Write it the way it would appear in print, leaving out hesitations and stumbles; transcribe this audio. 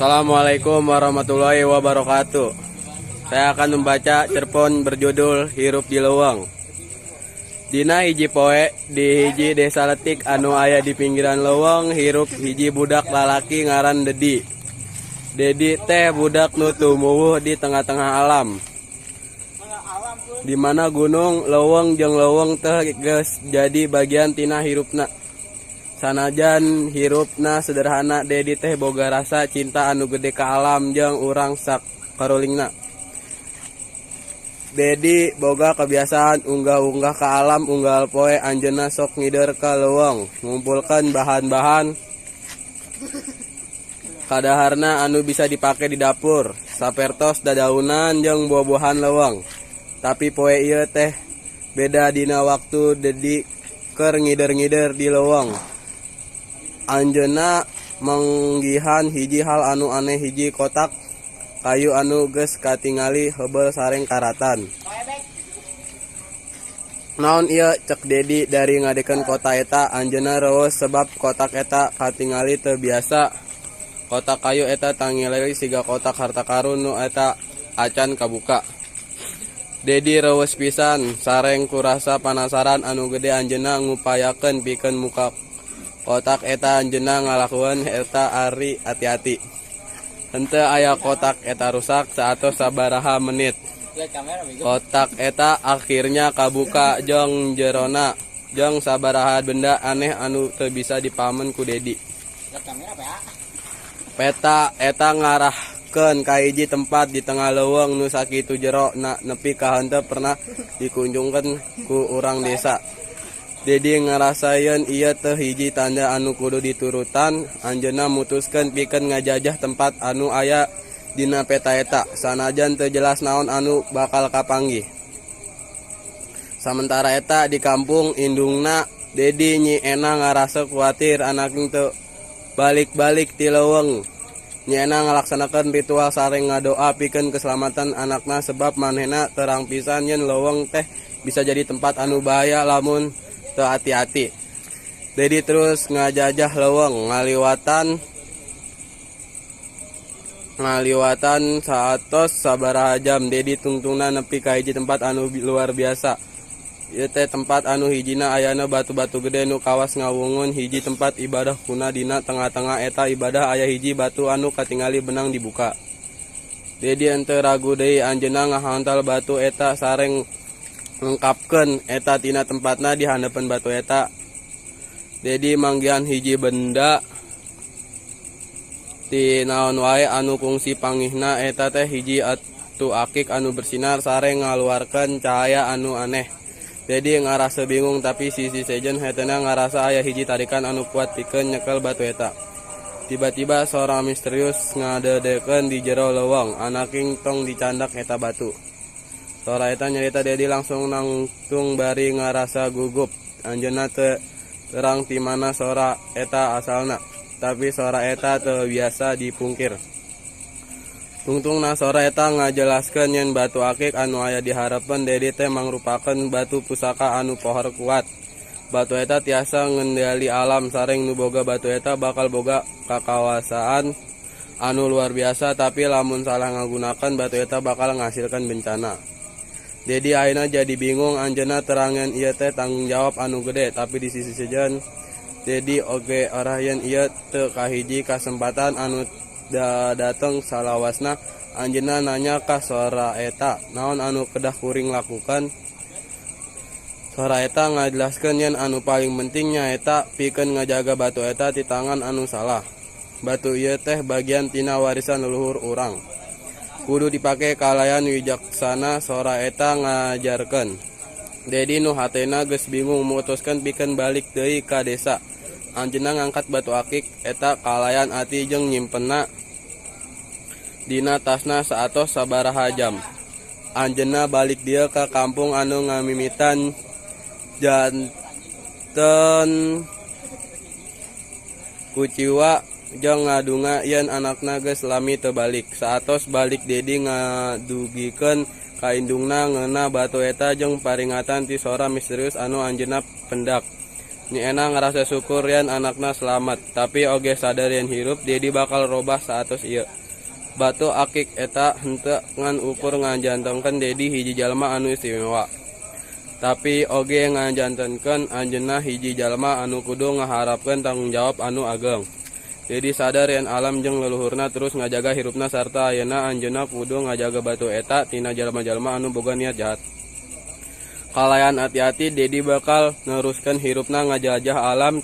Assalamualaikum warahmatullahi wabarakatuh. Saya akan membaca cerpen berjudul Hirup di Leuweung. Dina hiji poe di hiji desa letik anu aya di pinggiran leuweung hirup hiji budak lalaki ngaran Dedi. Dedi teh budak nu tumuwuh di tengah-tengah alam. Di mana gunung, leuweung jeung leuweung teh geus jadi bagian tina hirupna. Sanajan hirupna sederhana, Dedi teh boga rasa cinta anu gede ka alam jeung urang sakarulingna. Dedi boga kebiasaan unggah-unggah ka alam unggal poe anjeunna sok ngider ka leuweung ngumpulkeun bahan-bahan kadaharna anu bisa dipake di dapur, sapertos dadaunan jeung buah-buahan leuweung. Tapi poe ieu teh beda dina waktu Dedi keur ngider-ngider di leuweung. Anjeunna manggihan hiji hal anu aneh, hiji kotak kayu anu geus katingali heubeul sareng karatan. Naon ieu cek Dedi dari ngadekeun kota eta. Anjeunna reueus sebab kotak eta katingali teu biasa. Kotak kayu eta tangilali siga kotak harta karun nu eta acan kabuka. Dedi reueus pisan sareng kurasa panasaran anu gede. Anjeunna ngupayakeun pikeun muka kotak eta. Anjeunna ngalakueun eta ari hati-hati. Henteu aya kotak eta rusak saatos sabaraha menit. Kotak eta akhirnya kabuka jeung jerona jeung sabaraha benda aneh anu teu bisa dipamen ku Dedi. Peta eta ngarahkeun ka hiji tempat di tengah leuweung nu sakitu jero nepi ka henteu pernah dikunjungkeun ku urang desa. Dedi ngarasayeun ieu teh hiji tanda anu kudu diturutan. Anjeunna mutuskeun pikeun ngajajah tempat anu aya dina peta eta, sanajan teu jelas naon anu bakal kapanggih. Samentara eta di kampung indungna, Dedi nyi Ena ngarasa kuatir anakna teu balik-balik ti leuweung. Nyi Ena ngalaksanakeun ritual sareng ngadoa pikeun keselamatan anakna sebab manehna terang pisan yen leuweung teh bisa jadi tempat anu bahaya lamun teu hati-hati. Dedi terus ngajajah leuweung ngaliwatan saatos sabaraha jam. Dedi tungtungna nepi ka hiji tempat anu luar biasa. Ieu teh tempat anu hijina ayana batu-batu gede nu kawas ngawungun hiji tempat ibadah kuna. Dina tengah-tengah eta ibadah aya hiji batu anu katingali benang dibuka. Dedi henteu ragu deui, anjeunna ngahantal batu eta sareng lengkapkeun eta tina tempatna di handeupeun batu eta. Dedi manggihan hiji benda ti naon wae anu kungsi pangihna eta teh hiji atu akik anu bersinar sareng ngaluarkeun cahaya anu aneh. Dedi ngarasa bingung, tapi sisi sejen hetena ngarasa aya hiji tarikan anu kuat pikeun nyekel batu eta. Tiba-tiba suara misterius ngadedekeun di jero leuweung, anaking tong dicandak eta batu. Suara eta nyarita Dedi langsung nangtung bari ngarasa gugup. Anjeunna teu terang ti mana suara eta asalna, tapi suara eta teu biasa dipungkir. Tungtungna suara eta ngajelaskeun yen batu akik anu aya di hareupeun Dedi teh mangrupakeun batu pusaka anu pohor kuat. Batu eta tiasa ngendali alam, sareng nu boga batu eta bakal boga kakawasaan anu luar biasa, tapi lamun salah ngagunakeun batu eta bakal ngasilkeun bencana. Dedi ayeuna jadi bingung. Anjeunna terangan ieu teh tanggung jawab anu gede, tapi di sisi sejen Dedi oge arah yen ieu teu kahiji kasempatan anu dateng salawasna. Anjeunna nanya ka suara eta, naon anu kedah kuring lakukan. Suara eta ngajelaskeun yen anu paling penting nyaeta pikeun ngajaga batu eta ti tangan anu salah. Batu ieu teh bagian tina warisan leluhur urang, kudu dipake kalayan wijaksana. Suara eta ngajarkeun Dedi nu hatena geus bingung mutuskeun pikeun balik deui ka desa. Anjeunna ngangkat batu akik eta kalayan ati jeung nyimpenna dina tasna saatos sabaraha jam. Anjeunna balik dieu ka kampung anu ngamimitan janten kuciwa jeung ngadunga yen anakna geus lami teu balik. Saatos balik Dedi ngadugikeun ka indungna ngeuna batu eta jeung paringatan ti suara misterius anu anjeunna pendak. Nyena ngerasa syukur yan anakna selamat, tapi oge sadar yan hirup dedi bakal robah saatos ieu. Batu akik eta henteu ngan ukur ngajantengkeun dedi hiji jalma anu istimewa. Tapi oge ngajantengkeun anjeunna hiji jalma anu kudu ngaharapkeun tanggung jawab anu ageng. Jadi sadar yan alam jeung leluhurna terus ngajaga hirupna sarta ayeuna anjeunna kudu ngajaga batu eta tina jalma-jalma anu boga niat jahat. Kalayan hati-hati dedi bakal neruskeun hirupna ngajajah alam.